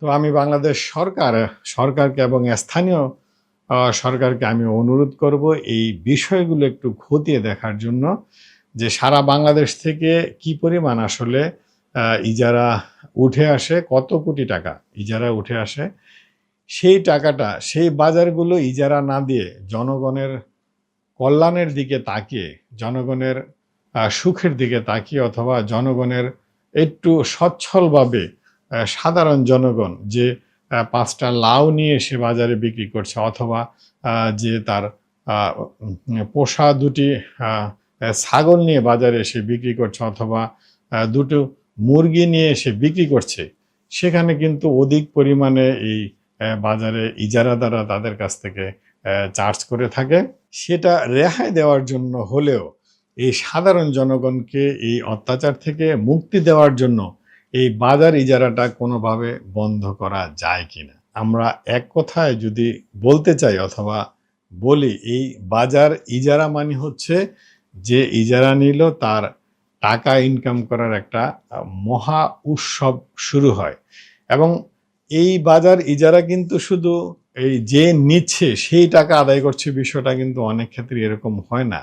তো আমি বাংলাদেশ সরকারকে এবং স্থানীয় সরকারকে আমি অনুরোধ করব এই বিষয়গুলো একটু খতিয়ে দেখার জন্য, যে সারা বাংলাদেশ থেকে কি পরিমাণ আসলে ইজারা উঠে আসে, কত কোটি টাকা ইজারা উঠে আসে, সেই টাকাটা সেই বাজারগুলো ইজারা না দিয়ে জনগণের কল্যাণের দিকে তাকিয়ে, জনগণের সুখের দিকে তাকিয়ে, অথবা জনগণের একটু সচ্ছলভাবে সাধারণ জনগণ যে ৫টা লাউ নিয়ে সে বাজারে বিক্রি করছে, অথবা যে তার পোষা ২টি ছাগল নিয়ে বাজারে এসে বিক্রি করছে, অথবা ২টো মুরগি নিয়ে এসে বিক্রি করছে, সেখানে কিন্তু অধিক পরিমাণে এই বাজারে ইজারাদাররা তাদের কাছ থেকে চার্জ করে থাকে। সেটা রেহাই দেওয়ার জন্য হলেও এই সাধারণ জনগণকে এই অত্যাচার থেকে মুক্তি দেওয়ার জন্য এই বাজার ইজারাটা কোনোভাবে বন্ধ করা যায় কিনা। আমরা এক কথায় যদি বলতে চাই অথবা বলি, এই বাজার ইজারা মানে হচ্ছে যে ইজারা নিল তার টাকা ইনকাম করার একটা মহা উৎসব শুরু হয়। এবং এই বাজার ইজারা কিন্তু শুধু এই যে নিচ্ছে সেই টাকা আদায় করছে বিষয়টা কিন্তু অনেক ক্ষেত্রে এরকম হয় না।